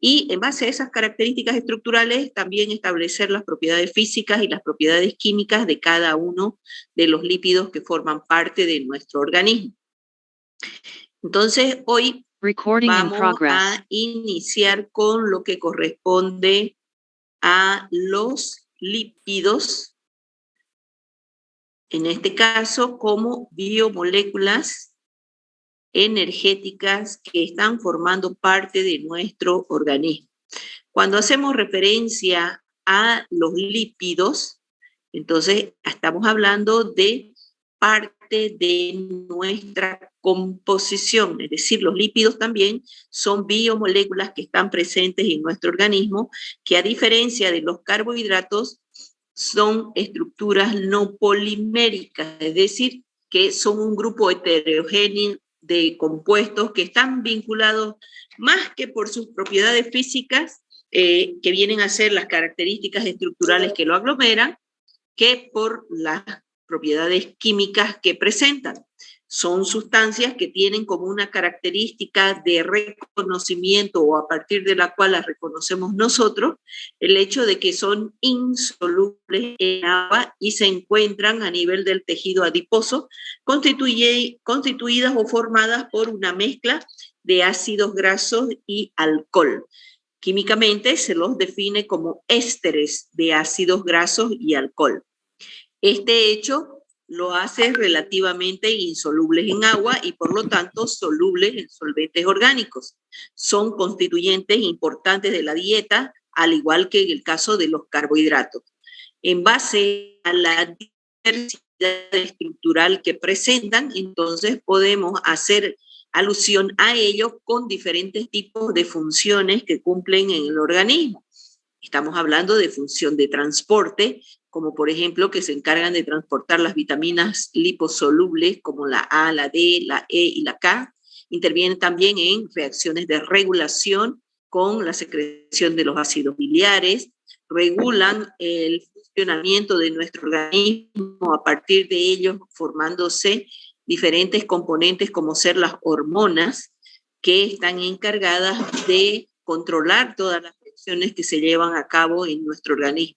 y en base a esas características estructurales también establecer las propiedades físicas y las propiedades químicas de cada uno de los lípidos que forman parte de nuestro organismo. Entonces, hoy vamos a iniciar con lo que corresponde a los lípidos, en este caso como biomoléculas energéticas que están formando parte de nuestro organismo. Cuando hacemos referencia a los lípidos, entonces estamos hablando de parte de nuestra composición, es decir, los lípidos también son biomoléculas que están presentes en nuestro organismo, que a diferencia de los carbohidratos, son estructuras no poliméricas, es decir, que son un grupo heterogéneo de compuestos que están vinculados más que por sus propiedades físicas, que vienen a ser las características estructurales que lo aglomeran, que por las propiedades químicas que presentan. Son sustancias que tienen como una característica de reconocimiento o a partir de la cual las reconocemos nosotros, el hecho de que son insolubles en agua y se encuentran a nivel del tejido adiposo, constituidas o formadas por una mezcla de ácidos grasos y alcohol. Químicamente se los define como ésteres de ácidos grasos y alcohol. Este hecho lo hace relativamente insolubles en agua y por lo tanto solubles en solventes orgánicos. Son constituyentes importantes de la dieta, al igual que en el caso de los carbohidratos. En base a la diversidad estructural que presentan, entonces podemos hacer alusión a ello con diferentes tipos de funciones que cumplen en el organismo. Estamos hablando de función de transporte, como por ejemplo que se encargan de transportar las vitaminas liposolubles como la A, la D, la E y la K. Intervienen también en reacciones de regulación con la secreción de los ácidos biliares, regulan el funcionamiento de nuestro organismo a partir de ellos formándose diferentes componentes como ser las hormonas que están encargadas de controlar todas las reacciones que se llevan a cabo en nuestro organismo.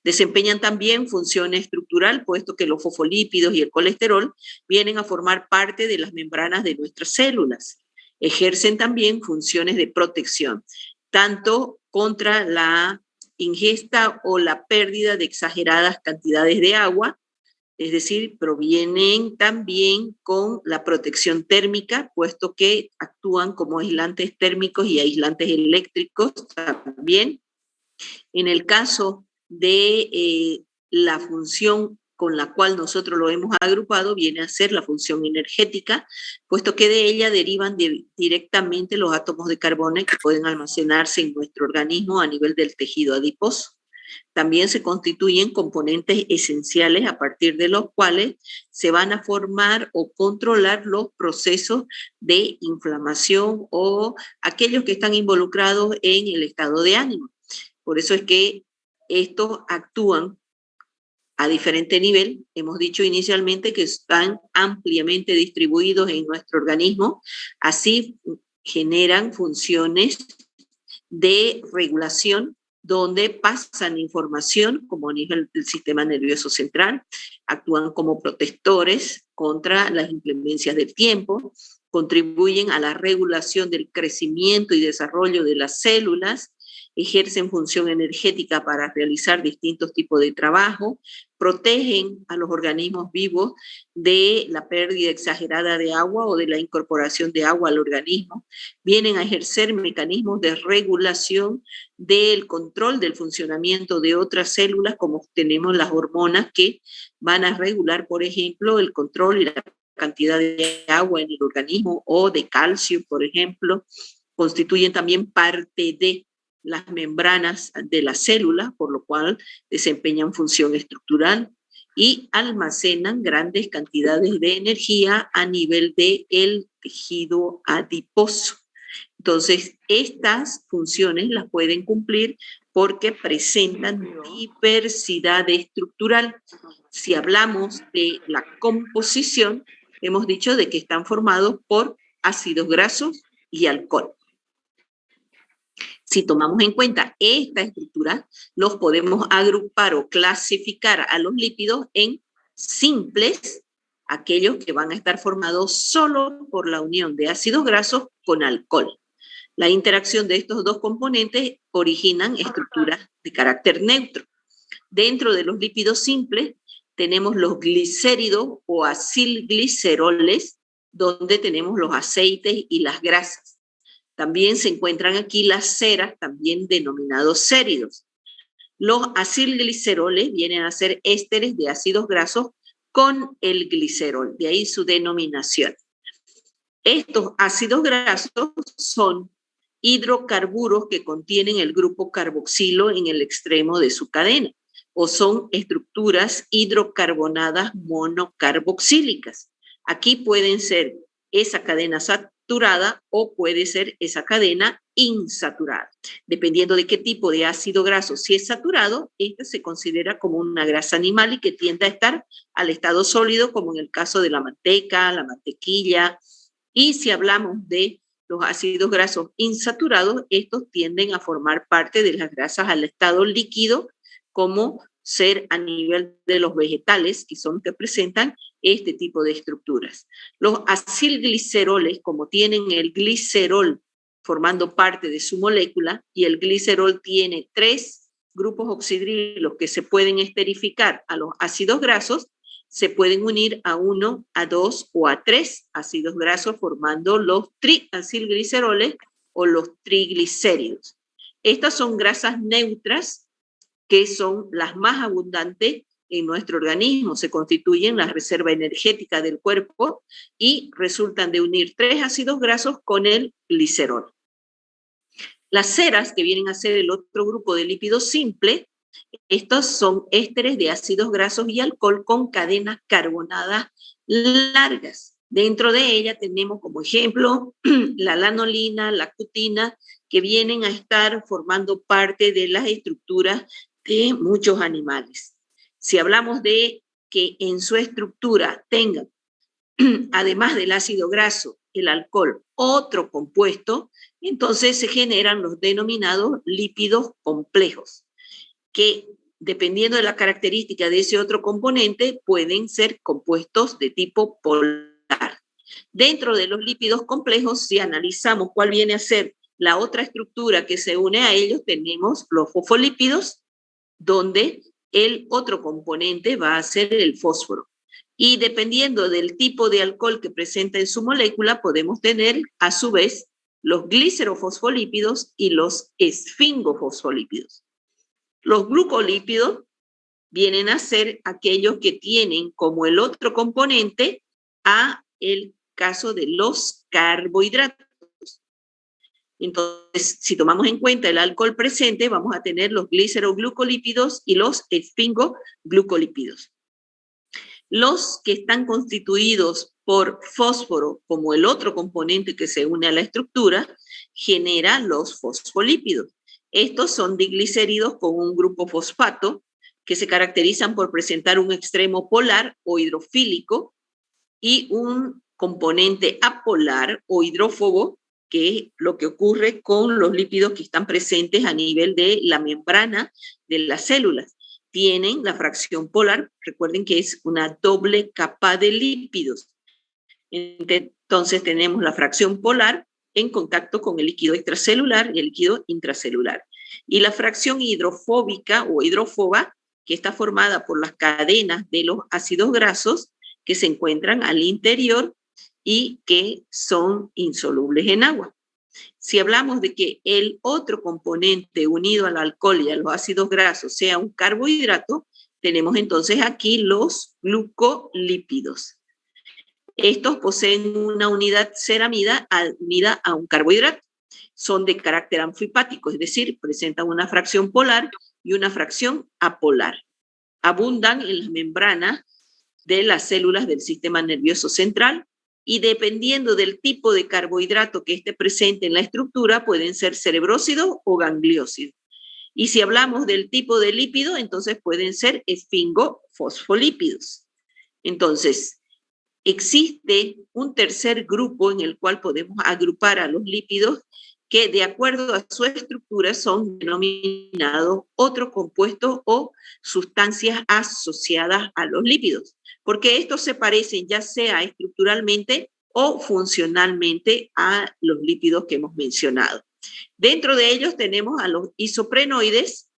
Desempeñan también función estructural, puesto que los fosfolípidos y el colesterol vienen a formar parte de las membranas de nuestras células. Ejercen también funciones de protección, tanto contra la ingesta o la pérdida de exageradas cantidades de agua, es decir, provienen también con la protección térmica, puesto que actúan como aislantes térmicos y aislantes eléctricos también. En el caso de la función con la cual nosotros lo hemos agrupado, viene a ser la función energética, puesto que de ella derivan directamente los átomos de carbono que pueden almacenarse en nuestro organismo a nivel del tejido adiposo. También se constituyen componentes esenciales a partir de los cuales se van a formar o controlar los procesos de inflamación o aquellos que están involucrados en el estado de ánimo. Por eso es que estos actúan a diferente nivel. Hemos dicho inicialmente que están ampliamente distribuidos en nuestro organismo, así generan funciones de regulación donde pasan información como a nivel del sistema nervioso central, actúan como protectores contra las inclemencias del tiempo, contribuyen a la regulación del crecimiento y desarrollo de las células, ejercen función energética para realizar distintos tipos de trabajo, protegen a los organismos vivos de la pérdida exagerada de agua o de la incorporación de agua al organismo, vienen a ejercer mecanismos de regulación del control del funcionamiento de otras células, como tenemos las hormonas que van a regular, por ejemplo, el control y la cantidad de agua en el organismo o de calcio, por ejemplo, constituyen también parte de las membranas de las células, por lo cual desempeñan función estructural y almacenan grandes cantidades de energía a nivel del tejido adiposo. Entonces, estas funciones las pueden cumplir porque presentan diversidad estructural. Si hablamos de la composición, hemos dicho de que están formados por ácidos grasos y alcohol. Si tomamos en cuenta esta estructura, los podemos agrupar o clasificar a los lípidos en simples, aquellos que van a estar formados solo por la unión de ácidos grasos con alcohol. La interacción de estos dos componentes originan estructuras de carácter neutro. Dentro de los lípidos simples tenemos los glicéridos o acilgliceroles, donde tenemos los aceites y las grasas. También se encuentran aquí las ceras, también denominados séridos. Los acilgliceroles vienen a ser ésteres de ácidos grasos con el glicerol, de ahí su denominación. Estos ácidos grasos son hidrocarburos que contienen el grupo carboxilo en el extremo de su cadena, o son estructuras hidrocarbonadas monocarboxílicas. Aquí pueden ser esa cadena saturada o puede ser esa cadena insaturada. Dependiendo de qué tipo de ácido graso, si es saturado, este se considera como una grasa animal y que tiende a estar al estado sólido, como en el caso de la manteca, la mantequilla. Y si hablamos de los ácidos grasos insaturados, estos tienden a formar parte de las grasas al estado líquido, como ser a nivel de los vegetales, que son que presentan este tipo de estructuras. Los acilgliceroles, como tienen el glicerol formando parte de su molécula, y el glicerol tiene 3 grupos oxidrilos que se pueden esterificar a los ácidos grasos, se pueden unir a 1, a 2 o a 3 ácidos grasos formando los triacilgliceroles o los triglicéridos. Estas son grasas neutras que son las más abundantes en nuestro organismo, se constituyen la reserva energética del cuerpo y resultan de unir 3 ácidos grasos con el glicerol. Las ceras, que vienen a ser el otro grupo de lípidos simples, estos son ésteres de ácidos grasos y alcohol con cadenas carbonadas largas. Dentro de ella tenemos como ejemplo la lanolina, la cutina, que vienen a estar formando parte de las estructuras de muchos animales. Si hablamos de que en su estructura tengan, además del ácido graso, el alcohol, otro compuesto, entonces se generan los denominados lípidos complejos, que dependiendo de la característica de ese otro componente, pueden ser compuestos de tipo polar. Dentro de los lípidos complejos, si analizamos cuál viene a ser la otra estructura que se une a ellos, tenemos los fosfolípidos, donde el otro componente va a ser el fósforo. Y dependiendo del tipo de alcohol que presenta en su molécula, podemos tener a su vez los glicerofosfolípidos y los esfingofosfolípidos. Los glucolípidos vienen a ser aquellos que tienen como el otro componente a el caso de los carbohidratos. Entonces, si tomamos en cuenta el alcohol presente, vamos a tener los gliceroglucolípidos y los esfingoglucolípidos. Los que están constituidos por fósforo, como el otro componente que se une a la estructura, generan los fosfolípidos. Estos son diglicéridos con un grupo fosfato que se caracterizan por presentar un extremo polar o hidrofílico y un componente apolar o hidrófobo, que es lo que ocurre con los lípidos que están presentes a nivel de la membrana de las células. Tienen la fracción polar, recuerden que es una doble capa de lípidos. Entonces tenemos la fracción polar en contacto con el líquido extracelular y el líquido intracelular. Y la fracción hidrofóbica o hidrófoba, que está formada por las cadenas de los ácidos grasos que se encuentran al interior y que son insolubles en agua. Si hablamos de que el otro componente unido al alcohol y a los ácidos grasos sea un carbohidrato, tenemos entonces aquí los glucolípidos. Estos poseen una unidad ceramida unida a un carbohidrato. Son de carácter anfipático, es decir, presentan una fracción polar y una fracción apolar. Abundan en las membranas de las células del sistema nervioso central y dependiendo del tipo de carbohidrato que esté presente en la estructura, pueden ser cerebrócidos o gangliósidos. Y si hablamos del tipo de lípido, entonces pueden ser esfingofosfolípidos. Entonces, existe un tercer grupo en el cual podemos agrupar a los lípidos que de acuerdo a su estructura son denominados otros compuestos o sustancias asociadas a los lípidos, porque estos se parecen ya sea estructuralmente o funcionalmente a los lípidos que hemos mencionado. Dentro de ellos tenemos a los isoprenoides,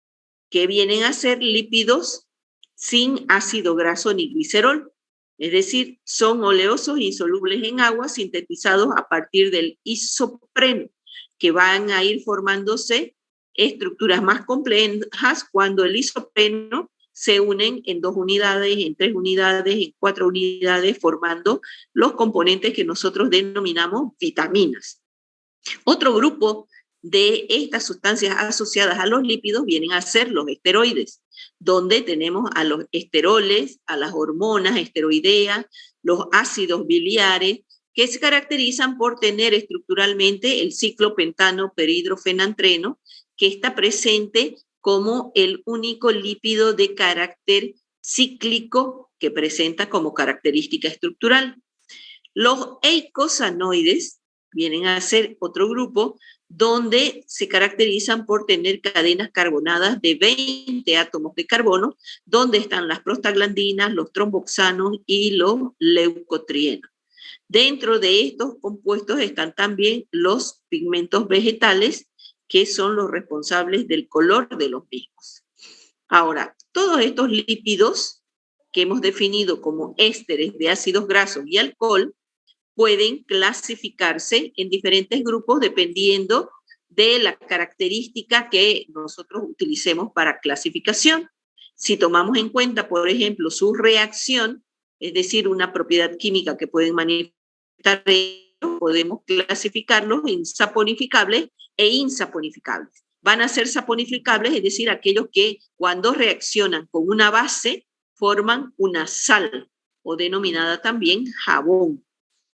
que vienen a ser lípidos sin ácido graso ni glicerol, es decir, son oleosos insolubles en agua sintetizados a partir del isopreno, que van a ir formándose estructuras más complejas cuando el isopreno se unen en 2 unidades, en 3 unidades, en 4 unidades, formando los componentes que nosotros denominamos vitaminas. Otro grupo de estas sustancias asociadas a los lípidos vienen a ser los esteroides, donde tenemos a los esteroles, a las hormonas esteroideas, los ácidos biliares, que se caracterizan por tener estructuralmente el ciclopentano perhidrofenantreno, que está presente como el único lípido de carácter cíclico que presenta como característica estructural. Los eicosanoides vienen a ser otro grupo donde se caracterizan por tener cadenas carbonadas de 20 átomos de carbono, donde están las prostaglandinas, los tromboxanos y los leucotrienos. Dentro de estos compuestos están también los pigmentos vegetales, que son los responsables del color de los mismos. Ahora, todos estos lípidos que hemos definido como ésteres de ácidos grasos y alcohol pueden clasificarse en diferentes grupos dependiendo de la característica que nosotros utilicemos para clasificación. Si tomamos en cuenta, por ejemplo, su reacción, es decir, una propiedad química que pueden manifestar, podemos clasificarlos en saponificables e insaponificables. Van a ser saponificables, es decir, aquellos que cuando reaccionan con una base forman una sal, o denominada también jabón.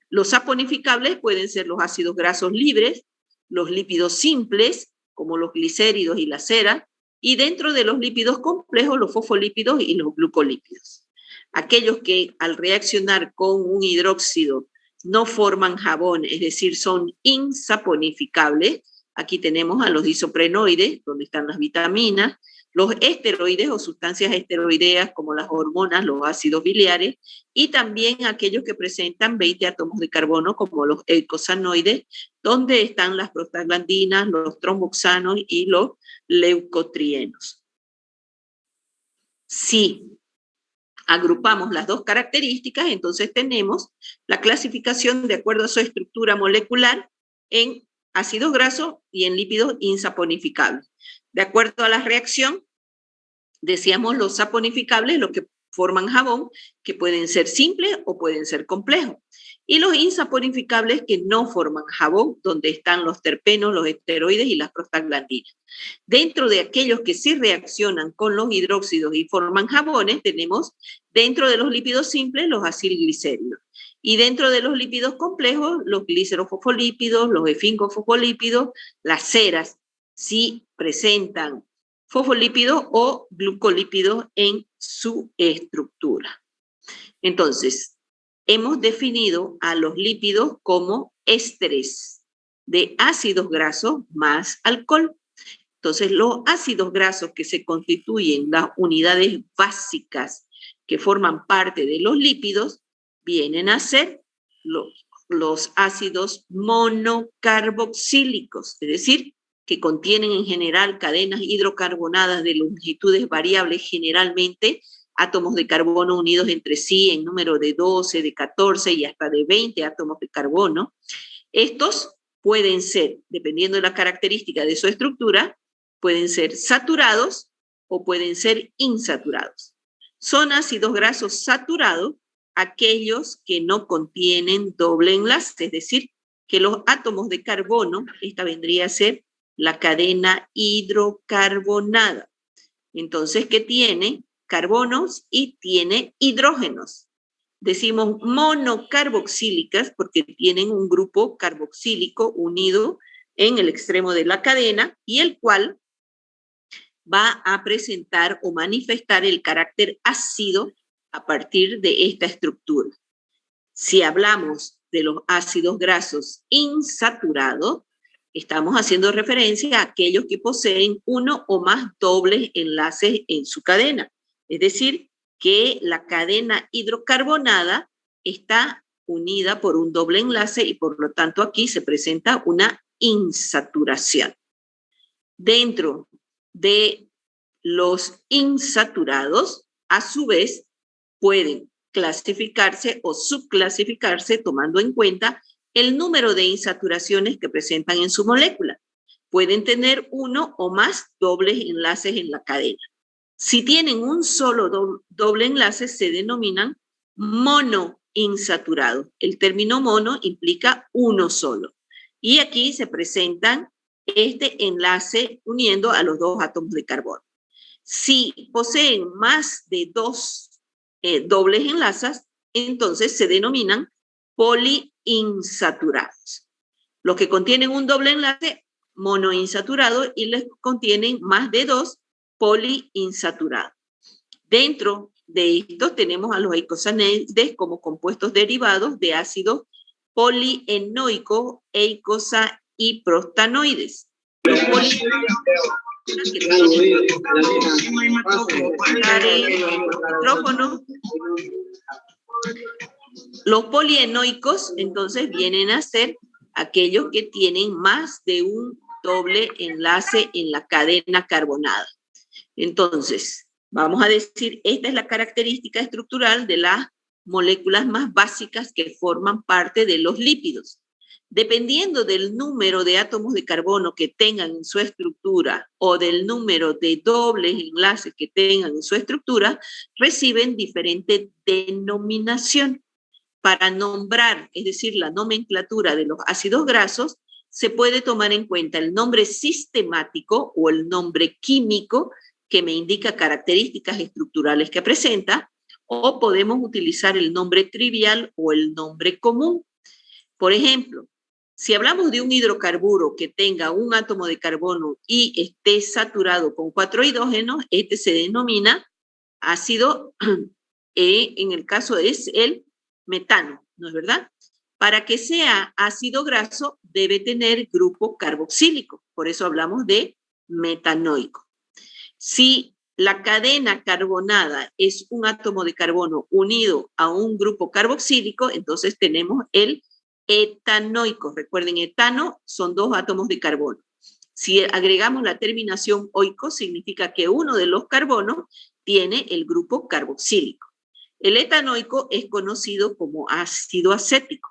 Los saponificables pueden ser los ácidos grasos libres, los lípidos simples, como los glicéridos y la cera, y dentro de los lípidos complejos, los fosfolípidos y los glucolípidos. Aquellos que al reaccionar con un hidróxido no forman jabón, es decir, son insaponificables. Aquí tenemos a los isoprenoides, donde están las vitaminas, los esteroides o sustancias esteroideas como las hormonas, los ácidos biliares, y también aquellos que presentan 20 átomos de carbono como los eicosanoides, donde están las prostaglandinas, los tromboxanos y los leucotrienos. Si agrupamos las dos características, entonces tenemos la clasificación de acuerdo a su estructura molecular en ácidos grasos y en lípidos insaponificables. De acuerdo a la reacción, decíamos los saponificables, los que forman jabón, que pueden ser simples o pueden ser complejos. Y los insaponificables que no forman jabón, donde están los terpenos, los esteroides y las prostaglandinas. Dentro de aquellos que sí reaccionan con los hidróxidos y forman jabones, tenemos dentro de los lípidos simples los acilglicéridos. Y dentro de los lípidos complejos, los glicerofosfolípidos, los esfingofosfolípidos, las ceras, si presentan fosfolípidos o glucolípidos en su estructura. Entonces, hemos definido a los lípidos como ésteres de ácidos grasos más alcohol. Entonces, los ácidos grasos que se constituyen las unidades básicas que forman parte de los lípidos vienen a ser los ácidos monocarboxílicos, es decir, que contienen en general cadenas hidrocarbonadas de longitudes variables, generalmente átomos de carbono unidos entre sí en número de 12, de 14 y hasta de 20 átomos de carbono. Estos pueden ser, dependiendo de la característica de su estructura, pueden ser saturados o pueden ser insaturados. Son ácidos grasos saturados aquellos que no contienen doble enlace, es decir, que los átomos de carbono, esta vendría a ser la cadena hidrocarbonada. Entonces, ¿qué tiene? Carbonos y tiene hidrógenos. Decimos monocarboxílicas porque tienen un grupo carboxílico unido en el extremo de la cadena y el cual va a presentar o manifestar el carácter ácido a partir de esta estructura. Si hablamos de los ácidos grasos insaturados, Estamos haciendo referencia a aquellos que poseen uno o más dobles enlaces en su cadena. Es decir, que la cadena hidrocarbonada está unida por un doble enlace y por lo tanto aquí se presenta una insaturación. Dentro de los insaturados, a su vez, pueden clasificarse o subclasificarse tomando en cuenta el número de insaturaciones que presentan en su molécula. Pueden tener uno o más dobles enlaces en la cadena. Si tienen un solo doble enlace, se denominan monoinsaturados. El término mono implica uno solo. Y aquí se presentan este enlace uniendo a los dos átomos de carbono. Si poseen más de dos dobles enlaces, entonces se denominan poliinsaturados. Los que contienen un doble enlace, monoinsaturado, y les contienen más de dos, poliinsaturados. Dentro de estos tenemos a los eicosanoides como compuestos derivados de ácidos polienoicos, eicosa y prostanoides. Los Los polienoicos entonces vienen a ser aquellos que tienen más de un doble enlace en la cadena carbonada. Entonces, vamos a decir, esta es la característica estructural de las moléculas más básicas que forman parte de los lípidos. Dependiendo del número de átomos de carbono que tengan en su estructura o del número de dobles enlaces que tengan en su estructura, reciben diferente denominación. Para nombrar, es decir, la nomenclatura de los ácidos grasos, se puede tomar en cuenta el nombre sistemático o el nombre químico que me indica características estructurales que presenta, o podemos utilizar el nombre trivial o el nombre común. Por ejemplo, si hablamos de un hidrocarburo que tenga un átomo de carbono y esté saturado con 4 hidrógenos, este se denomina ácido, en el caso es el metano, ¿no es verdad? Para que sea ácido graso debe tener grupo carboxílico, por eso hablamos de metanoico. Si la cadena carbonada es un átomo de carbono unido a un grupo carboxílico, entonces tenemos el etanoico. Recuerden, etano son 2 átomos de carbono. Si agregamos la terminación oico, significa que uno de los carbonos tiene el grupo carboxílico. El etanoico es conocido como ácido acético.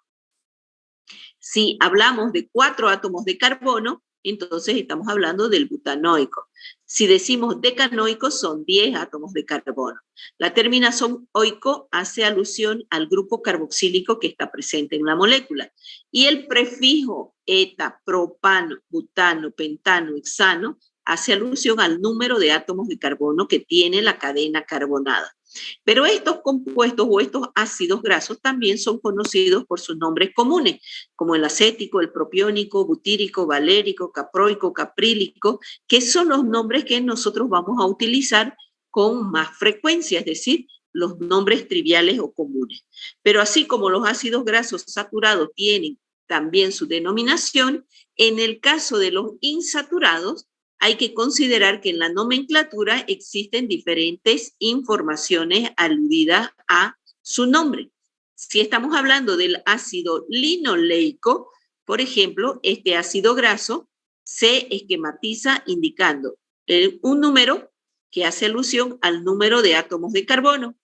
Si hablamos de 4 átomos de carbono, entonces estamos hablando del butanoico. Si decimos decanoico, son 10 átomos de carbono. La terminación oico hace alusión al grupo carboxílico que está presente en la molécula. Y el prefijo eta, propano, butano, pentano, hexano hace alusión al número de átomos de carbono que tiene la cadena carbonada. Pero estos compuestos o estos ácidos grasos también son conocidos por sus nombres comunes, como el acético, el propiónico, butírico, valérico, caproico, caprílico, que son los nombres que nosotros vamos a utilizar con más frecuencia, es decir, los nombres triviales o comunes. Pero así como los ácidos grasos saturados tienen también su denominación, en el caso de los insaturados, hay que considerar que en la nomenclatura existen diferentes informaciones aludidas a su nombre. Si estamos hablando del ácido linoleico, por ejemplo, este ácido graso se esquematiza indicando un número que hace alusión al número de átomos de carbono.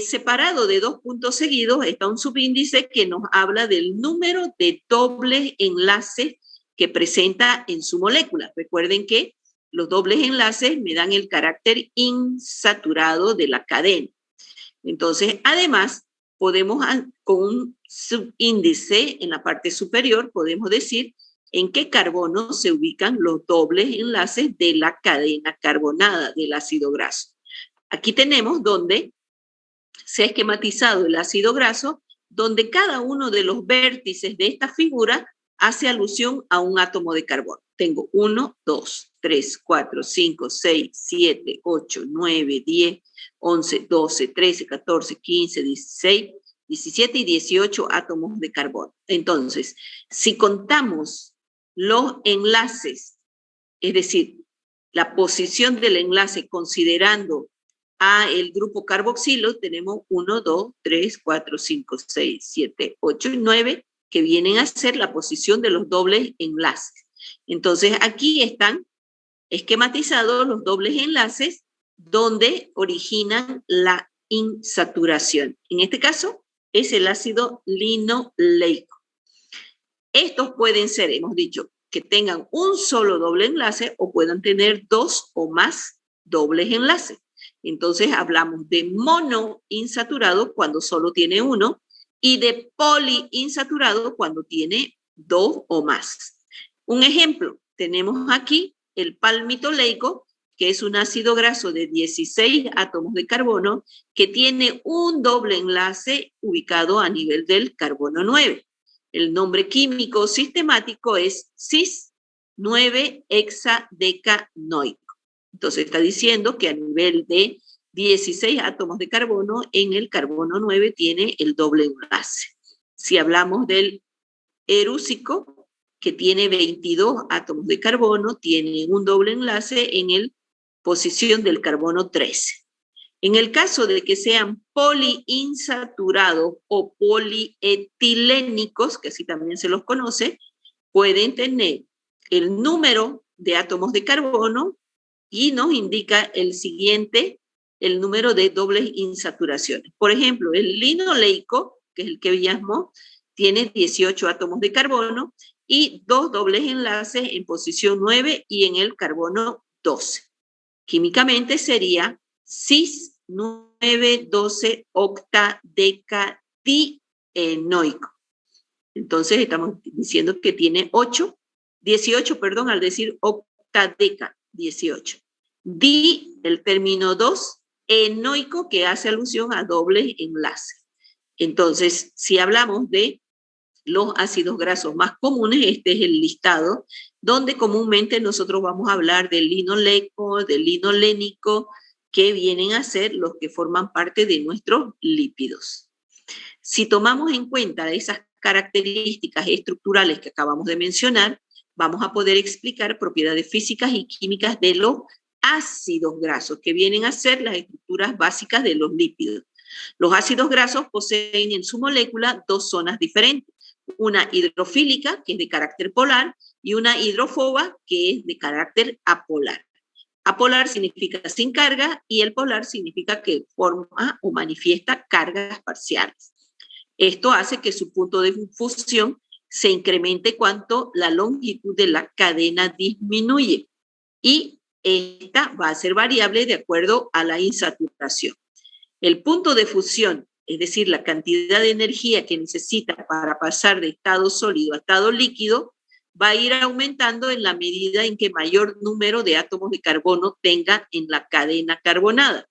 Separado de 2 puntos seguidos está un subíndice que nos habla del número de dobles enlaces que presenta en su molécula. Recuerden que los dobles enlaces me dan el carácter insaturado de la cadena. Entonces, además, podemos, con un subíndice en la parte superior, podemos decir en qué carbono se ubican los dobles enlaces de la cadena carbonada del ácido graso. Aquí tenemos donde se ha esquematizado el ácido graso, donde cada uno de los vértices de esta figura hace alusión a un átomo de carbono. Tengo 1, 2, 3, 4, 5, 6, 7, 8, 9, 10, 11, 12, 13, 14, 15, 16, 17 y 18 átomos de carbono. Entonces, si contamos los enlaces, es decir, la posición del enlace considerando a el grupo carboxilo, tenemos 1, 2, 3, 4, 5, 6, 7, 8 y 9, que vienen a ser la posición de los dobles enlaces. Entonces, aquí están esquematizados los dobles enlaces donde originan la insaturación. En este caso, es el ácido linoleico. Estos pueden ser, hemos dicho, que tengan un solo doble enlace o puedan tener dos o más dobles enlaces. Entonces hablamos de monoinsaturado cuando solo tiene uno y de poliinsaturado cuando tiene dos o más. Un ejemplo, tenemos aquí el palmitoleico, que es un ácido graso de 16 átomos de carbono que tiene un doble enlace ubicado a nivel del carbono 9. El nombre químico sistemático es cis-9-hexadecanoico. Entonces está diciendo que a nivel de 16 átomos de carbono, en el carbono 9 tiene el doble enlace. Si hablamos del erúsico, que tiene 22 átomos de carbono, tiene un doble enlace en la posición del carbono 13. En el caso de que sean poliinsaturados o polietilénicos, que así también se los conoce, pueden tener el número de átomos de carbono y nos indica el siguiente, el número de dobles insaturaciones. Por ejemplo, el linoleico, que es el que veíamos, tiene 18 átomos de carbono y dos dobles enlaces en posición 9 y en el carbono 12. Químicamente sería cis-9,12 octadecadienoico. Entonces estamos diciendo que tiene 18, al decir octadeca, 18. Di, el término 2, enoico, que hace alusión a doble enlace. Entonces, si hablamos de los ácidos grasos más comunes, este es el listado, donde comúnmente nosotros vamos a hablar del linoleico, del linolénico, que vienen a ser los que forman parte de nuestros lípidos. Si tomamos en cuenta esas características estructurales que acabamos de mencionar, vamos a poder explicar propiedades físicas y químicas de los ácidos grasos, que vienen a ser las estructuras básicas de los lípidos. Los ácidos grasos poseen en su molécula dos zonas diferentes, una hidrofílica, que es de carácter polar, y una hidrófoba, que es de carácter apolar. Apolar significa sin carga y el polar significa que forma o manifiesta cargas parciales. Esto hace que su punto de fusión se incremente cuanto la longitud de la cadena disminuye y esta va a ser variable de acuerdo a la insaturación. El punto de fusión, es decir, la cantidad de energía que necesita para pasar de estado sólido a estado líquido, va a ir aumentando en la medida en que mayor número de átomos de carbono tenga en la cadena carbonada.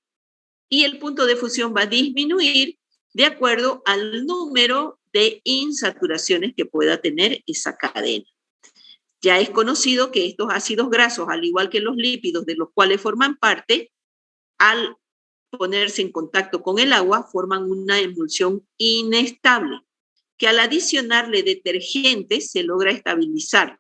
Y el punto de fusión va a disminuir de acuerdo al número de insaturaciones que pueda tener esa cadena. Ya es conocido que estos ácidos grasos, al igual que los lípidos de los cuales forman parte, al ponerse en contacto con el agua, forman una emulsión inestable, que al adicionarle detergente se logra estabilizar.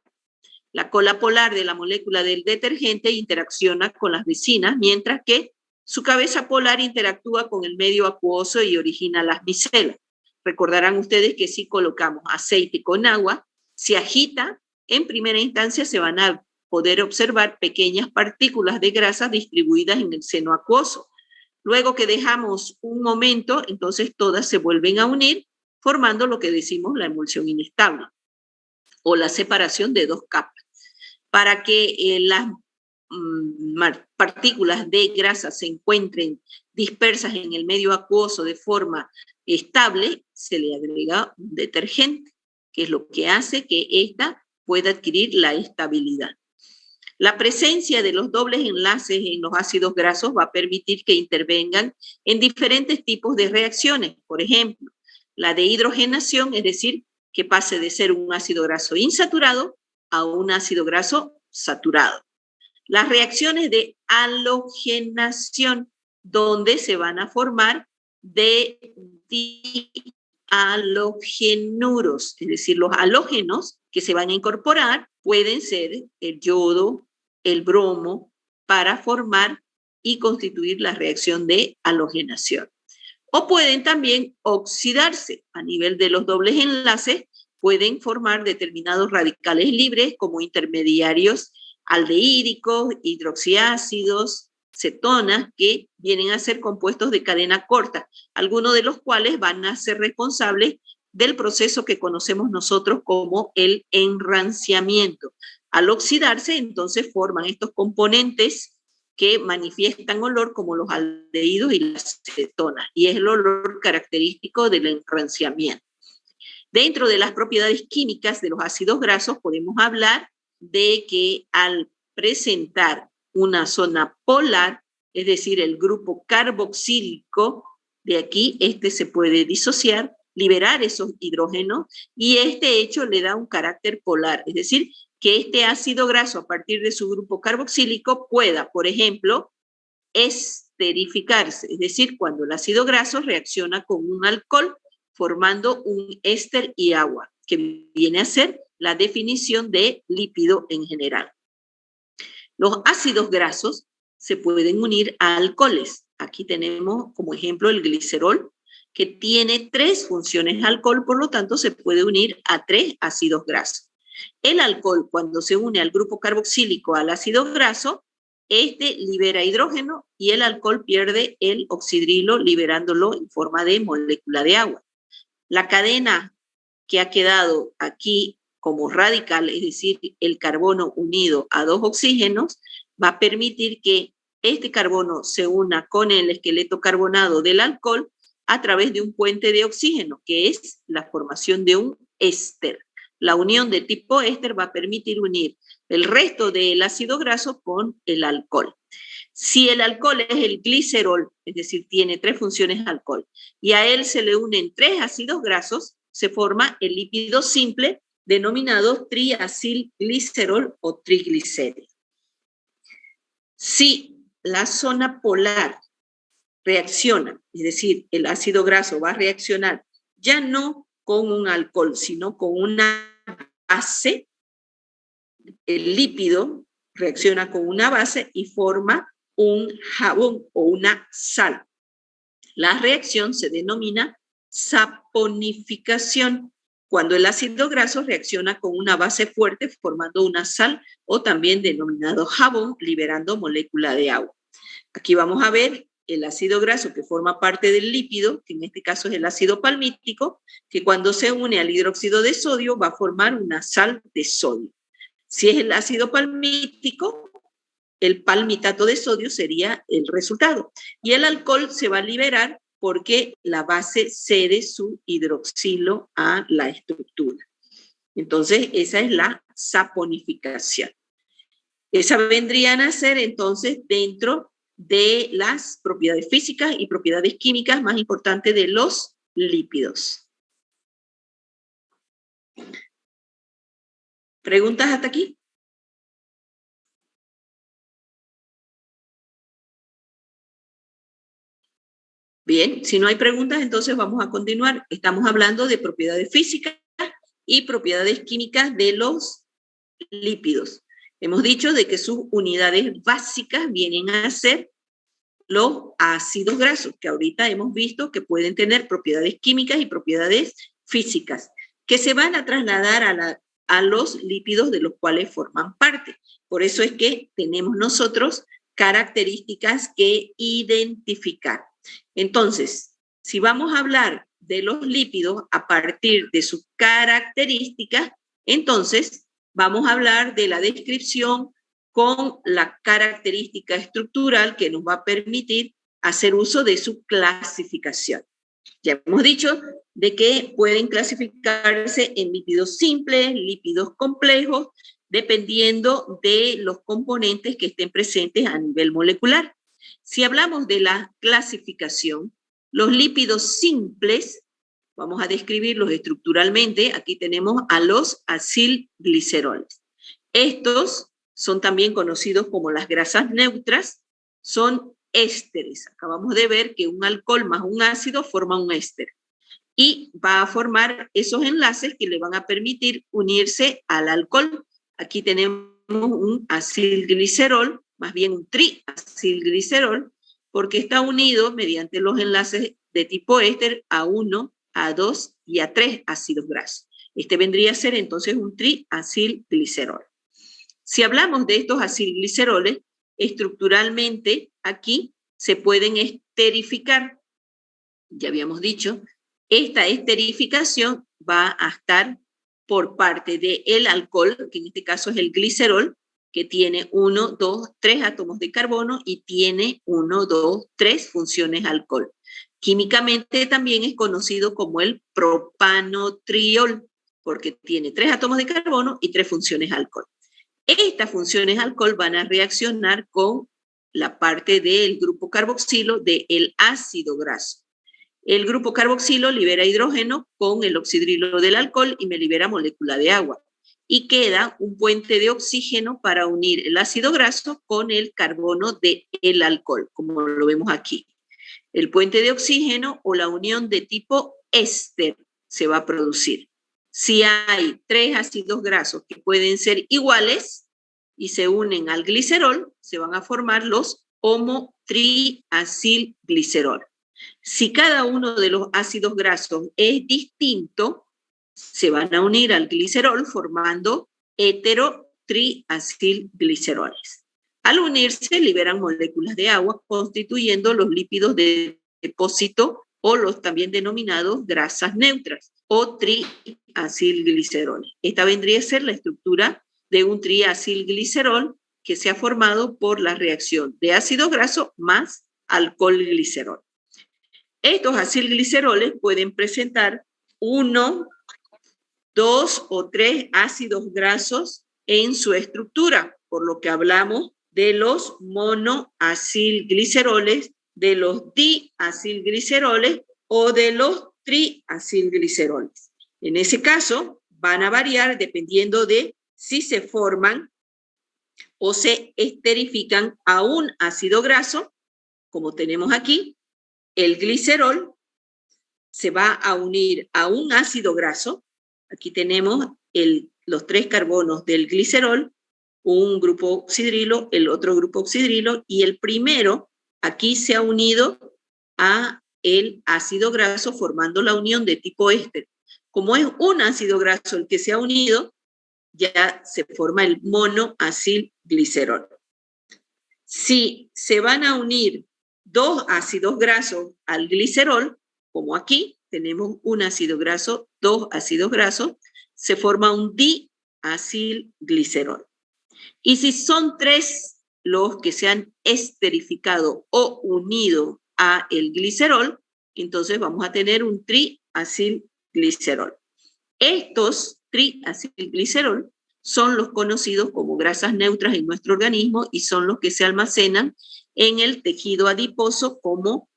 La cola polar de la molécula del detergente interacciona con las vecinas, mientras que su cabeza polar interactúa con el medio acuoso y origina las micelas. Recordarán ustedes que si colocamos aceite con agua, se agita, en primera instancia se van a poder observar pequeñas partículas de grasa distribuidas en el seno acuoso. Luego que dejamos un momento, entonces todas se vuelven a unir, formando lo que decimos la emulsión inestable o la separación de dos capas. Para que las partículas de grasa se encuentren dispersas en el medio acuoso de forma estable, se le agrega un detergente, que es lo que hace que ésta pueda adquirir la estabilidad. La presencia de los dobles enlaces en los ácidos grasos va a permitir que intervengan en diferentes tipos de reacciones. Por ejemplo, la de hidrogenación, es decir, que pase de ser un ácido graso insaturado a un ácido graso saturado. Las reacciones de halogenación, donde se van a formar de dihalogenuros, es decir, los halógenos que se van a incorporar pueden ser el yodo, el bromo, para formar y constituir la reacción de halogenación. O pueden también oxidarse a nivel de los dobles enlaces, pueden formar determinados radicales libres como intermediarios aldehídicos, hidroxiácidos, cetonas, que vienen a ser compuestos de cadena corta, algunos de los cuales van a ser responsables del proceso que conocemos nosotros como el enranciamiento. Al oxidarse, entonces forman estos componentes que manifiestan olor como los aldehídos y las cetonas, y es el olor característico del enranciamiento. Dentro de las propiedades químicas de los ácidos grasos podemos hablar de que al presentar una zona polar, es decir, el grupo carboxílico, de aquí se puede disociar, liberar esos hidrógenos, y este hecho le da un carácter polar, es decir, que este ácido graso a partir de su grupo carboxílico pueda, por ejemplo, esterificarse, es decir, cuando el ácido graso reacciona con un alcohol formando un éster y agua, que viene a ser la definición de lípido en general. Los ácidos grasos se pueden unir a alcoholes. Aquí tenemos como ejemplo el glicerol, que tiene 3 funciones alcohol, por lo tanto se puede unir a 3 ácidos grasos. El alcohol, cuando se une al grupo carboxílico al ácido graso, libera hidrógeno y el alcohol pierde el oxidrilo, liberándolo en forma de molécula de agua. La cadena que ha quedado aquí como radical, es decir, el carbono unido a 2 oxígenos, va a permitir que este carbono se una con el esqueleto carbonado del alcohol a través de un puente de oxígeno, que es la formación de un éster. La unión de tipo éster va a permitir unir el resto del ácido graso con el alcohol. Si el alcohol es el glicerol, es decir, tiene 3 funciones alcohol, y a él se le unen 3 ácidos grasos, se forma el lípido simple denominado triacilglicerol o triglicérido. Si la zona polar reacciona, es decir, el ácido graso va a reaccionar ya no con un alcohol, sino con una base, el lípido reacciona con una base y forma un jabón o una sal. La reacción se denomina saponificación, cuando el ácido graso reacciona con una base fuerte formando una sal o también denominado jabón, liberando molécula de agua. Aquí vamos a ver el ácido graso que forma parte del lípido, que en este caso es el ácido palmítico, que cuando se une al hidróxido de sodio va a formar una sal de sodio. Si es el ácido palmítico, el palmitato de sodio sería el resultado. Y el alcohol se va a liberar porque la base cede su hidroxilo a la estructura. Entonces, esa es la saponificación. Esa vendrían a ser entonces dentro de las propiedades físicas y propiedades químicas más importantes de los lípidos. ¿Preguntas hasta aquí? Bien, si no hay preguntas, entonces vamos a continuar. Estamos hablando de propiedades físicas y propiedades químicas de los lípidos. Hemos dicho de que sus unidades básicas vienen a ser los ácidos grasos, que ahorita hemos visto que pueden tener propiedades químicas y propiedades físicas, que se van a trasladar a los lípidos de los cuales forman parte. Por eso es que tenemos nosotros características que identificar. Entonces, si vamos a hablar de los lípidos a partir de sus características, entonces vamos a hablar de la descripción con la característica estructural que nos va a permitir hacer uso de su clasificación. Ya hemos dicho de que pueden clasificarse en lípidos simples, lípidos complejos, dependiendo de los componentes que estén presentes a nivel molecular. Si hablamos de la clasificación, los lípidos simples, vamos a describirlos estructuralmente. Aquí tenemos a los acilgliceroles. Estos son también conocidos como las grasas neutras, son ésteres. Acabamos de ver que un alcohol más un ácido forma un éster y va a formar esos enlaces que le van a permitir unirse al alcohol Aquí tenemos un acilglicerol, más bien un triacilglicerol, porque está unido mediante los enlaces de tipo éster a 1, a 2 y a 3 ácidos grasos. Este vendría a ser entonces un triacilglicerol. Si hablamos de estos acilgliceroles, estructuralmente aquí se pueden esterificar. Ya habíamos dicho, esta esterificación va a estar por parte del alcohol, que en este caso es el glicerol, que tiene 1, 2, 3 átomos de carbono y tiene 1, 2, 3 funciones alcohol. Químicamente también es conocido como el propanotriol, porque tiene 3 átomos de carbono y 3 funciones alcohol. Estas funciones alcohol van a reaccionar con la parte del grupo carboxilo del ácido graso. El grupo carboxilo libera hidrógeno con el oxidrilo del alcohol y me libera molécula de agua. Y queda un puente de oxígeno para unir el ácido graso con el carbono del alcohol, como lo vemos aquí. El puente de oxígeno o la unión de tipo éster se va a producir. Si hay 3 ácidos grasos que pueden ser iguales y se unen al glicerol, se van a formar los homotriacilglicerol. Si cada uno de los ácidos grasos es distinto, se van a unir al glicerol formando heterotriacilgliceroles. Al unirse, liberan moléculas de agua, constituyendo los lípidos de depósito o los también denominados grasas neutras o triacilgliceroles. Esta vendría a ser la estructura de un triacilglicerol que se ha formado por la reacción de ácido graso más alcohol-glicerol. Estos acilgliceroles pueden presentar 1, 2 o 3 ácidos grasos en su estructura, por lo que hablamos de los monoacilgliceroles, de los diacilgliceroles o de los triacilgliceroles. En ese caso, van a variar dependiendo de si se forman o se esterifican a un ácido graso, como tenemos aquí. El glicerol se va a unir a un ácido graso. Aquí tenemos los 3 carbonos del glicerol, un grupo oxidrilo, el otro grupo oxidrilo, y el primero aquí se ha unido a el ácido graso formando la unión de tipo éster. Como es un ácido graso el que se ha unido, ya se forma el monoacilglicerol. Si se van a unir 2 ácidos grasos al glicerol, como aquí tenemos un ácido graso, 2 ácidos grasos, se forma un diacilglicerol. Y si son 3 los que se han esterificado o unido a el glicerol, entonces vamos a tener un triacilglicerol. Estos triacilglicerol son los conocidos como grasas neutras en nuestro organismo y son los que se almacenan en el tejido adiposo como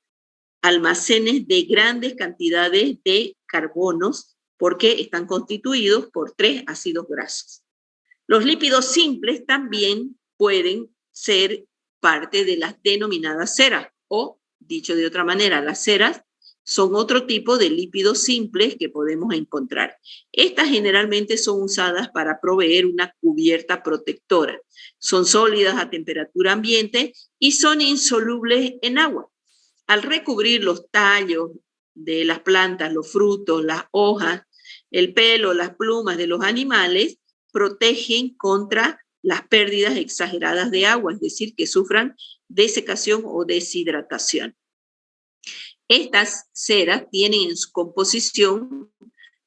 almacenes de grandes cantidades de carbonos porque están constituidos por 3 ácidos grasos. Los lípidos simples también pueden ser parte de las denominadas ceras o, dicho de otra manera, las ceras son otro tipo de lípidos simples que podemos encontrar. Estas generalmente son usadas para proveer una cubierta protectora. Son sólidas a temperatura ambiente y son insolubles en agua. Al recubrir los tallos de las plantas, los frutos, las hojas, el pelo, las plumas de los animales, protegen contra las pérdidas exageradas de agua, es decir, que sufran desecación o deshidratación. Estas ceras tienen en su composición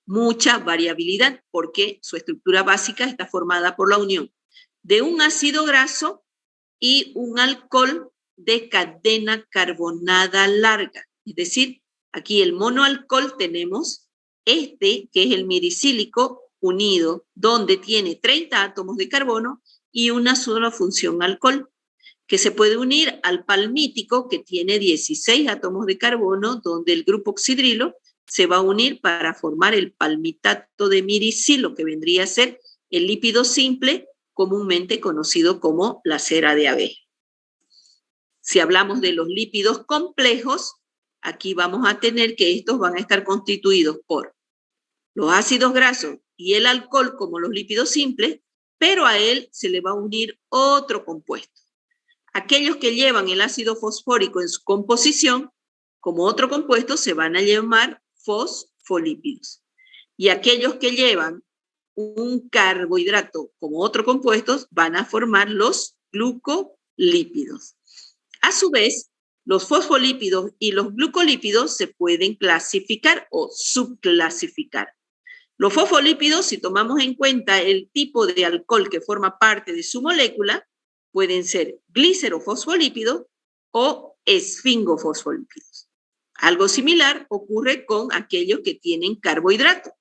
mucha variabilidad porque su estructura básica está formada por la unión de un ácido graso y un alcohol de cadena carbonada larga. Es decir, aquí el monoalcohol tenemos que es el miricílico unido, donde tiene 30 átomos de carbono y una sola función alcohol, que se puede unir al palmítico, que tiene 16 átomos de carbono, donde el grupo oxidrilo se va a unir para formar el palmitato de miricilo, que vendría a ser el lípido simple, comúnmente conocido como la cera de abeja. Si hablamos de los lípidos complejos, aquí vamos a tener que estos van a estar constituidos por los ácidos grasos y el alcohol como los lípidos simples, pero a él se le va a unir otro compuesto. Aquellos que llevan el ácido fosfórico en su composición, como otro compuesto, se van a llamar fosfolípidos. Y aquellos que llevan un carbohidrato como otro compuesto van a formar los glucolípidos. A su vez, los fosfolípidos y los glucolípidos se pueden clasificar o subclasificar. Los fosfolípidos, si tomamos en cuenta el tipo de alcohol que forma parte de su molécula, pueden ser glicerofosfolípidos o esfingofosfolípidos. Algo similar ocurre con aquellos que tienen carbohidrato.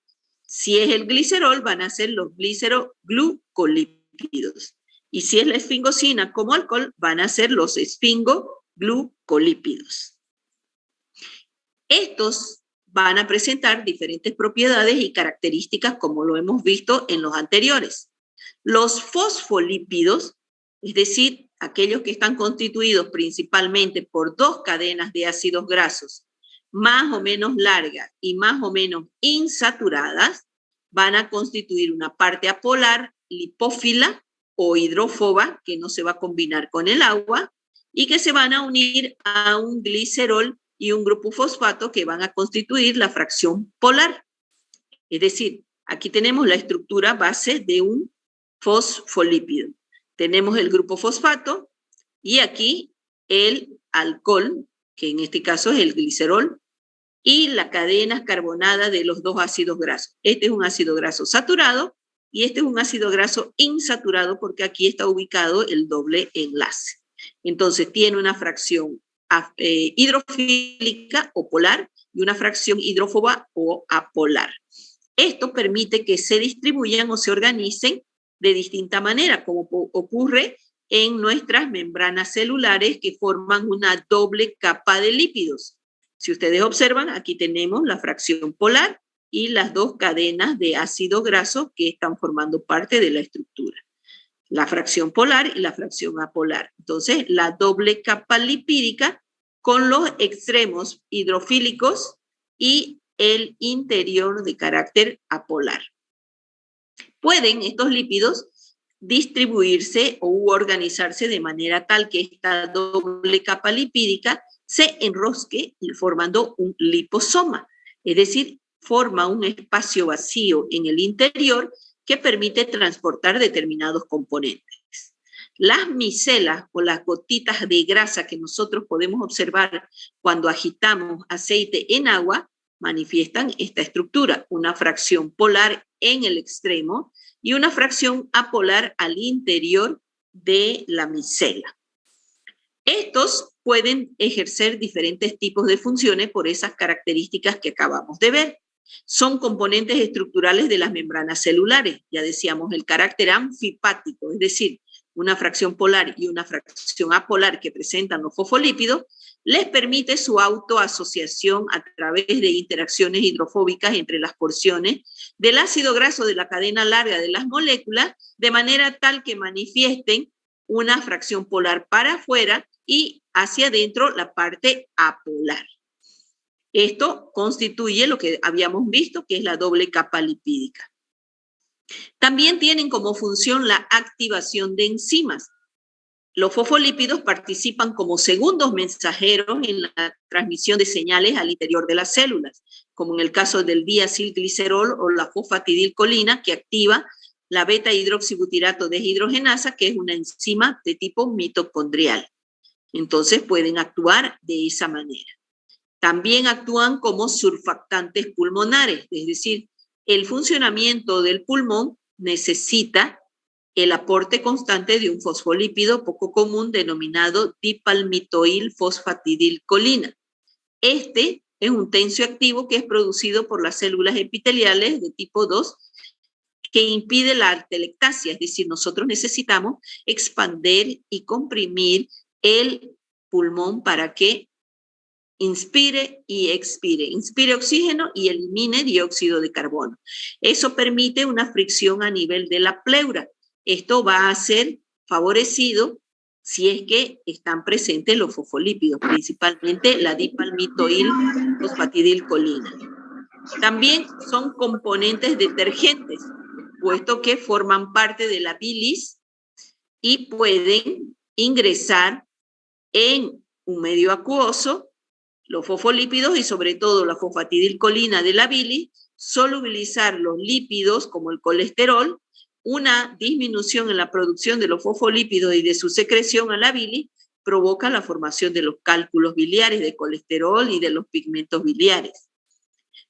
Si es el glicerol, van a ser los gliceroglucolípidos. Y si es la esfingosina como alcohol, van a ser los esfingoglucolípidos. Estos van a presentar diferentes propiedades y características como lo hemos visto en los anteriores. Los fosfolípidos, es decir, aquellos que están constituidos principalmente por dos cadenas de ácidos grasos más o menos largas y más o menos insaturadas, van a constituir una parte apolar, lipófila o hidrófoba, que no se va a combinar con el agua, y que se van a unir a un glicerol y un grupo fosfato que van a constituir la fracción polar. Es decir, aquí tenemos la estructura base de un fosfolípido. Tenemos el grupo fosfato y aquí el alcohol, que en este caso es el glicerol, y la cadena carbonada de los dos ácidos grasos. Este es un ácido graso saturado y este es un ácido graso insaturado porque aquí está ubicado el doble enlace. Entonces tiene una fracción hidrofílica o polar y una fracción hidrófoba o apolar. Esto permite que se distribuyan o se organicen de distinta manera, como ocurre en nuestras membranas celulares que forman una doble capa de lípidos. Si ustedes observan, aquí tenemos la fracción polar y las dos cadenas de ácido graso que están formando parte de la estructura. La fracción polar y la fracción apolar. Entonces, la doble capa lipídica con los extremos hidrofílicos y el interior de carácter apolar. Pueden estos lípidos distribuirse o organizarse de manera tal que esta doble capa lipídica se enrosque formando un liposoma, es decir, forma un espacio vacío en el interior que permite transportar determinados componentes. Las micelas o las gotitas de grasa que nosotros podemos observar cuando agitamos aceite en agua manifiestan esta estructura, una fracción polar en el extremo y una fracción apolar al interior de la micela. Estos pueden ejercer diferentes tipos de funciones por esas características que acabamos de ver. Son componentes estructurales de las membranas celulares. Ya decíamos, el carácter anfipático, es decir, una fracción polar y una fracción apolar que presentan los fosfolípidos, les permite su autoasociación a través de interacciones hidrofóbicas entre las porciones del ácido graso de la cadena larga de las moléculas, de manera tal que manifiesten una fracción polar para afuera y hacia adentro la parte apolar. Esto constituye lo que habíamos visto, que es la doble capa lipídica. También tienen como función la activación de enzimas. Los fosfolípidos participan como segundos mensajeros en la transmisión de señales al interior de las células, como en el caso del diacilglicerol o la fosfatidilcolina, que activa la beta-hidroxibutirato deshidrogenasa, que es una enzima de tipo mitocondrial. Entonces pueden actuar de esa manera. También actúan como surfactantes pulmonares, es decir, el funcionamiento del pulmón necesita el aporte constante de un fosfolípido poco común denominado dipalmitoilfosfatidilcolina. Este es un tensioactivo que es producido por las células epiteliales de tipo 2 que impide la atelectasia, es decir, nosotros necesitamos expandir y comprimir el pulmón para que inspire y expire, inspire oxígeno y elimine dióxido de carbono. Eso permite una fricción a nivel de la pleura. Esto va a ser favorecido si es que están presentes los fosfolípidos, principalmente la dipalmitoilfosfatidilcolina. También son componentes detergentes. puesto que forman parte de la bilis y pueden ingresar en un medio acuoso, los fosfolípidos y sobre todo la fosfatidilcolina de la bilis, solubilizar los lípidos como el colesterol, una disminución en la producción de los fosfolípidos y de su secreción a la bilis provoca la formación de los cálculos biliares de colesterol y de los pigmentos biliares.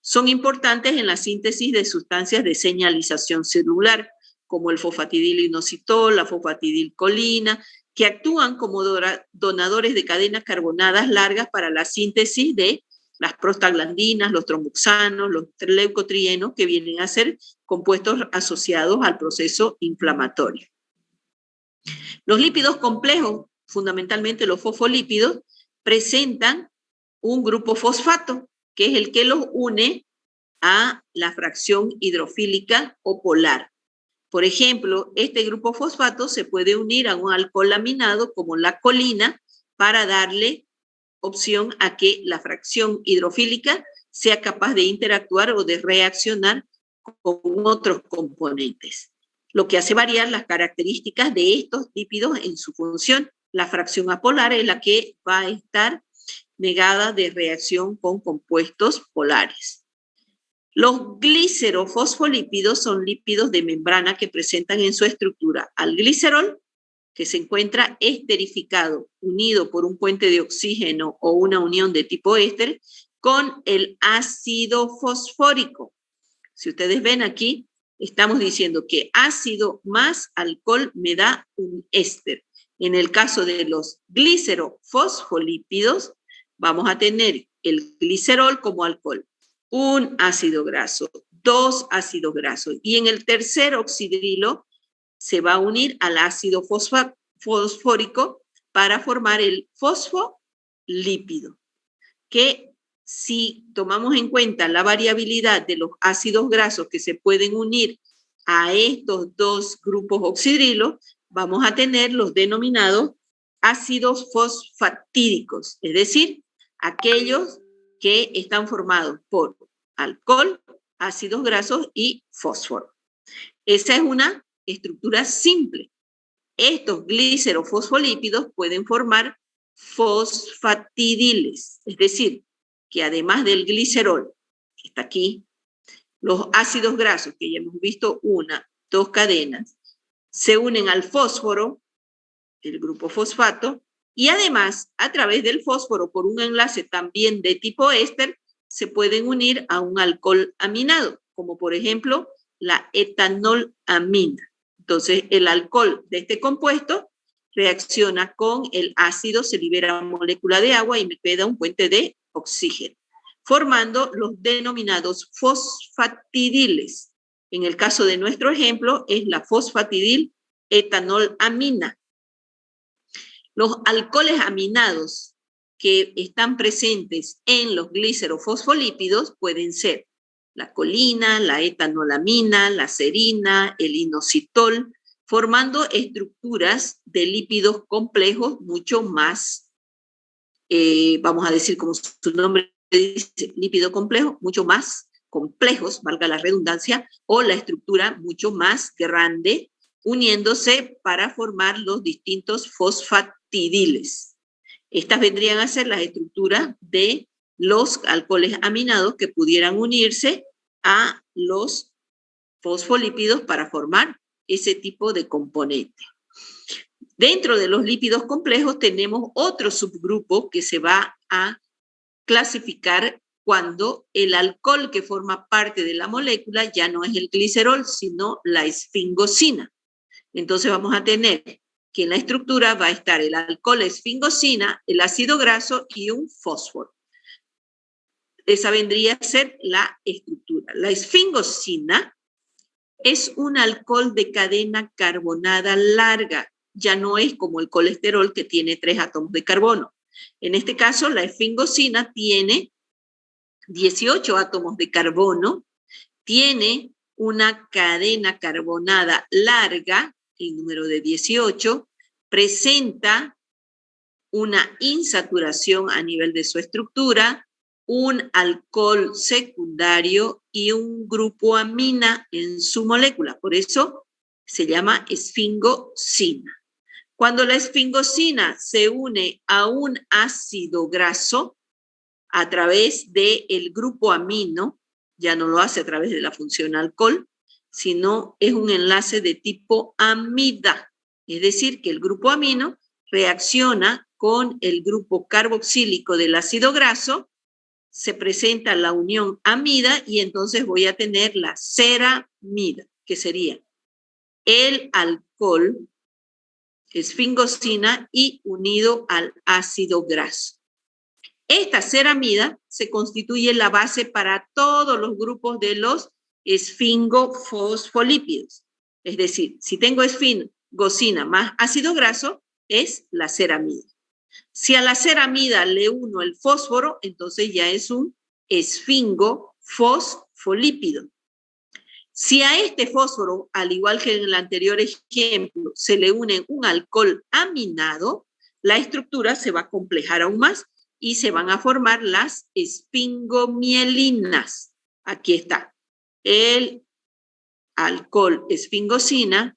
Son importantes en la síntesis de sustancias de señalización celular, como el fosfatidilinositol, la fosfatidilcolina, que actúan como donadores de cadenas carbonadas largas para la síntesis de las prostaglandinas, los tromboxanos, los leucotrienos, que vienen a ser compuestos asociados al proceso inflamatorio. Los lípidos complejos, fundamentalmente los fosfolípidos, presentan un grupo fosfato, que es el que los une a la fracción hidrofílica o polar. Por ejemplo, este grupo fosfato se puede unir a un alcohol aminado como la colina para darle opción a que la fracción hidrofílica sea capaz de interactuar o de reaccionar con otros componentes, lo que hace variar las características de estos lípidos en su función. La fracción apolar es la que va a estar negada de reacción con compuestos polares. Los glicerofosfolípidos son lípidos de membrana que presentan en su estructura al glicerol, que se encuentra esterificado, unido por un puente de oxígeno o una unión de tipo éster, con el ácido fosfórico. Si ustedes ven aquí, estamos diciendo que ácido más alcohol me da un éster. En el caso de los glicerofosfolípidos, vamos a tener el glicerol como alcohol, un ácido graso, dos ácidos grasos, y en el tercer oxidrilo se va a unir al ácido fosfórico para formar el fosfolípido, que si tomamos en cuenta la variabilidad de los ácidos grasos que se pueden unir a estos dos grupos oxidrilos, vamos a tener los denominados ácidos fosfatídicos, es decir, aquellos que están formados por alcohol, ácidos grasos y fósforo. Esa es una estructura simple. Estos glicerofosfolípidos pueden formar fosfatidiles, es decir, que además del glicerol, que está aquí, los ácidos grasos, que ya hemos visto dos cadenas, se unen al fósforo, el grupo fosfato, y además, a través del fósforo, por un enlace también de tipo éster, se pueden unir a un alcohol aminado, como por ejemplo la etanolamina. Entonces, el alcohol de este compuesto reacciona con el ácido, se libera molécula de agua y me queda un puente de oxígeno, formando los denominados fosfatidiles. En el caso de nuestro ejemplo, es la fosfatidil etanolamina. Los alcoholes aminados que están presentes en los glicerofosfolípidos pueden ser la colina, la etanolamina, la serina, el inositol, formando estructuras de lípidos complejos mucho más, vamos a decir como su nombre dice, lípido complejo, mucho más complejos, valga la redundancia, o la estructura mucho más grande, uniéndose para formar los distintos fosfatidiles. Estas vendrían a ser las estructuras de los alcoholes aminados que pudieran unirse a los fosfolípidos para formar ese tipo de componente. Dentro de los lípidos complejos tenemos otro subgrupo que se va a clasificar cuando el alcohol que forma parte de la molécula ya no es el glicerol, sino la esfingosina. Entonces vamos a tener que en la estructura va a estar el alcohol esfingosina, el ácido graso y un fósforo. Esa vendría a ser la estructura. La esfingosina es un alcohol de cadena carbonada larga. Ya no es como el colesterol que tiene 3 átomos de carbono. En este caso, la esfingosina tiene 18 átomos de carbono, tiene una cadena carbonada larga, el número de 18, presenta una insaturación a nivel de su estructura, un alcohol secundario y un grupo amina en su molécula. Por eso se llama esfingosina. Cuando la esfingosina se une a un ácido graso a través del grupo amino, ya no lo hace a través de la función alcohol, sino es un enlace de tipo amida. Es decir, que el grupo amino reacciona con el grupo carboxílico del ácido graso, se presenta la unión amida y entonces voy a tener la ceramida, que sería el alcohol esfingosina y unido al ácido graso. Esta ceramida se constituye la base para todos los grupos de los esfingofosfolípidos. Es decir, si tengo esfingosina más ácido graso, es la ceramida. Si a la ceramida le uno el fósforo, entonces ya es un esfingofosfolípido. Si a este fósforo, al igual que en el anterior ejemplo, se le une un alcohol aminado, la estructura se va a complejar aún más y se van a formar las esfingomielinas. Aquí está el alcohol esfingosina,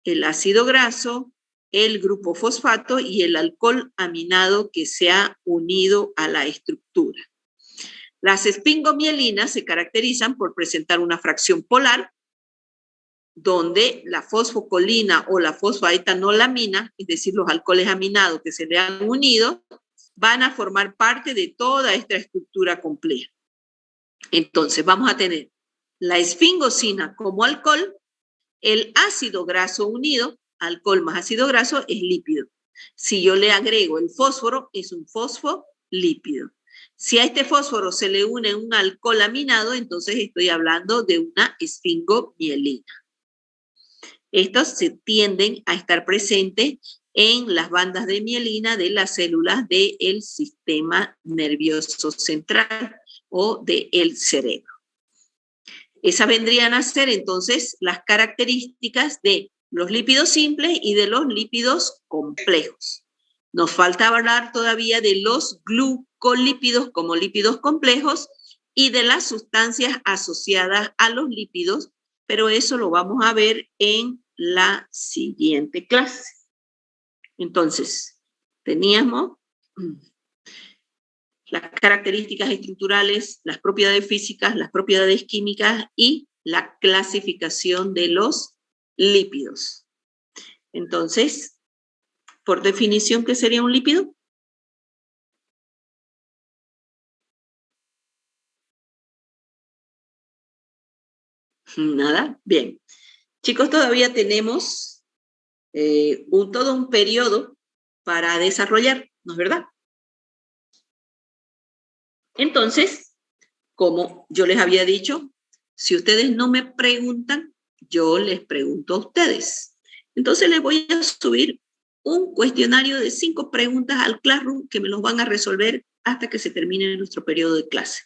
el ácido graso, el grupo fosfato y el alcohol aminado que se ha unido a la estructura. Las esfingomielinas se caracterizan por presentar una fracción polar donde la fosfocolina o la fosfoetanolamina, es decir, los alcoholes aminados que se le han unido, van a formar parte de toda esta estructura compleja. Entonces, vamos a tener la esfingosina como alcohol, el ácido graso unido, alcohol más ácido graso, es lípido. Si yo le agrego el fósforo, es un fosfolípido. Si a este fósforo se le une un alcohol aminado, entonces estoy hablando de una esfingomielina. Estos se tienden a estar presentes en las bandas de mielina de las células del sistema nervioso central o del cerebro. Esas vendrían a ser entonces las características de los lípidos simples y de los lípidos complejos. Nos falta hablar todavía de los glucolípidos como lípidos complejos y de las sustancias asociadas a los lípidos, pero eso lo vamos a ver en la siguiente clase. Entonces, teníamos las características estructurales, las propiedades físicas, las propiedades químicas y la clasificación de los lípidos. Entonces, por definición, ¿qué sería un lípido? Nada, bien. Chicos, todavía tenemos todo un periodo para desarrollar, ¿no es verdad? Entonces, como yo les había dicho, si ustedes no me preguntan, yo les pregunto a ustedes. Entonces les voy a subir un cuestionario de 5 preguntas al Classroom que me los van a resolver hasta que se termine nuestro periodo de clase.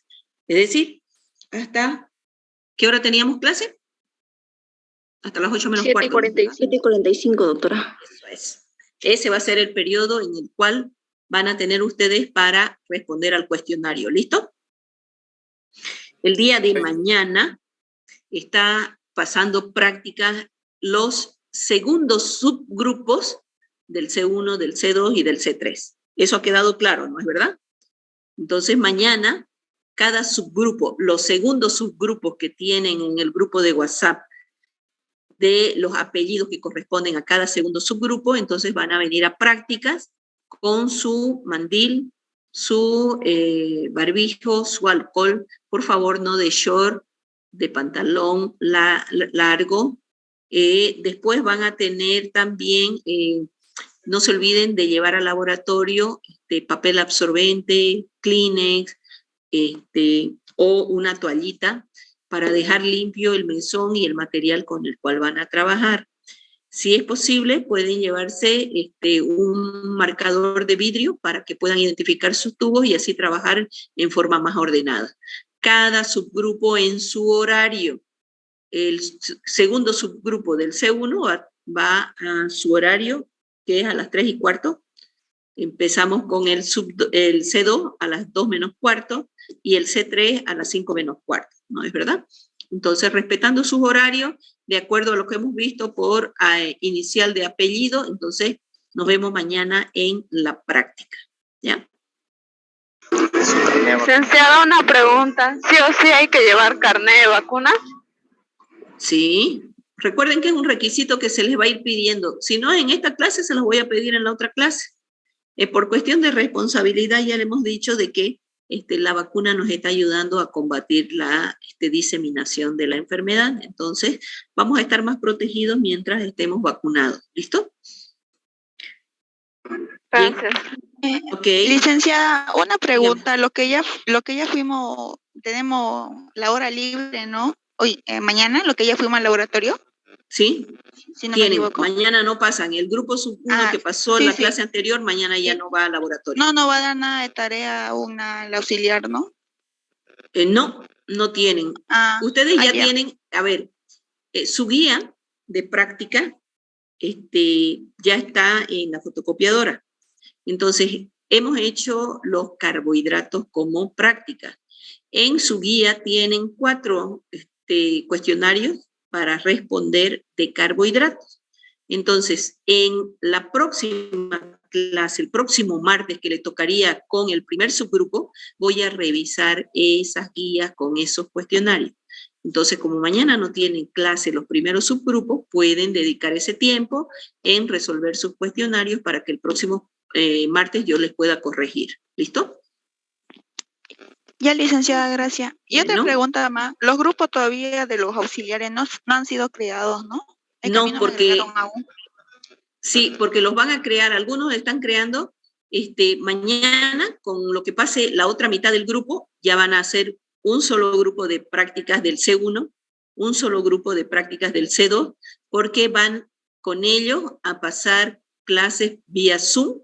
Es decir, ¿hasta qué hora teníamos clase? Hasta las 8 menos cuarto. 7:45, doctora. Eso es. Ese va a ser el periodo en el cual van a tener ustedes para responder al cuestionario. ¿Listo? El día de mañana está pasando prácticas los segundos subgrupos del C1, del C2 y del C3. Eso ha quedado claro, ¿no es verdad? Entonces mañana cada subgrupo, los segundos subgrupos que tienen en el grupo de WhatsApp de los apellidos que corresponden a cada segundo subgrupo, entonces van a venir a prácticas con su mandil, su barbijo, su alcohol, por favor no de short, de pantalón largo. Después van a tener también, no se olviden de llevar al laboratorio papel absorbente, Kleenex, o una toallita para dejar limpio el menzón y el material con el cual van a trabajar. Si es posible, pueden llevarse un marcador de vidrio para que puedan identificar sus tubos y así trabajar en forma más ordenada. Cada subgrupo en su horario. El segundo subgrupo del C1 va a su horario, que es a las 3:15, Empezamos con el C2 a las 2 menos cuarto y el C3 a las 5 menos cuarto, ¿no es verdad? Entonces, respetando sus horarios, de acuerdo a lo que hemos visto por inicial de apellido, entonces nos vemos mañana en la práctica, ¿ya? Licenciada, una pregunta. ¿Sí o sí hay que llevar carnet de vacuna? Sí. Recuerden que es un requisito que se les va a ir pidiendo. Si no, en esta clase se los voy a pedir en la otra clase. Por cuestión de responsabilidad ya le hemos dicho de que la vacuna nos está ayudando a combatir la diseminación de la enfermedad. Entonces, vamos a estar más protegidos mientras estemos vacunados. ¿Listo? Gracias. Okay. Licenciada, una pregunta. Lo que ya fuimos, tenemos la hora libre, ¿no? Hoy, mañana, lo que ya fuimos al laboratorio. Sí. Si no me equivoco. Mañana no pasan. El grupo sub 1 que pasó la clase anterior, mañana ya no va al laboratorio. No va a dar nada de tarea al auxiliar, ¿no? No tienen. Ustedes ya tienen, a ver, su guía de práctica ya está en la fotocopiadora. Entonces, hemos hecho los carbohidratos como práctica. En su guía tienen 4 cuestionarios para responder de carbohidratos. Entonces, en la próxima clase, el próximo martes que le tocaría con el primer subgrupo, voy a revisar esas guías con esos cuestionarios. Entonces, como mañana no tienen clase los primeros subgrupos, pueden dedicar ese tiempo en resolver sus cuestionarios para que el próximo martes yo les pueda corregir. ¿Listo? Ya, licenciada, gracias. Y otra pregunta más. Los grupos todavía de los auxiliares no han sido creados, ¿no? No, porque... Sí, porque los van a crear. Algunos están creando mañana, con lo que pase la otra mitad del grupo, ya van a hacer un solo grupo de prácticas del C1, un solo grupo de prácticas del C2, porque van con ellos a pasar clases vía Zoom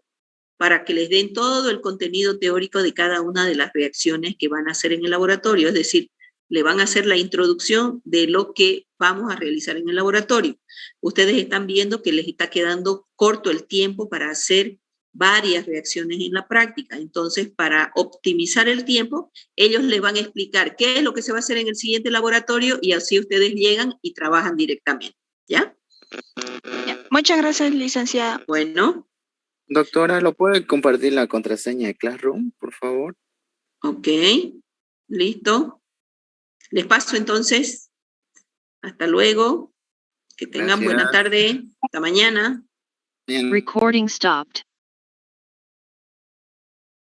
para que les den todo el contenido teórico de cada una de las reacciones que van a hacer en el laboratorio. Es decir, le van a hacer la introducción de lo que vamos a realizar en el laboratorio. Ustedes están viendo que les está quedando corto el tiempo para hacer varias reacciones en la práctica. Entonces, para optimizar el tiempo, ellos les van a explicar qué es lo que se va a hacer en el siguiente laboratorio y así ustedes llegan y trabajan directamente. ¿Ya? Muchas gracias, licenciada. Bueno. Doctora, ¿lo puede compartir la contraseña de Classroom, por favor? Ok. Listo. Les paso entonces. Hasta luego. Que tengan buena tarde. Hasta mañana. Bien. Recording stopped.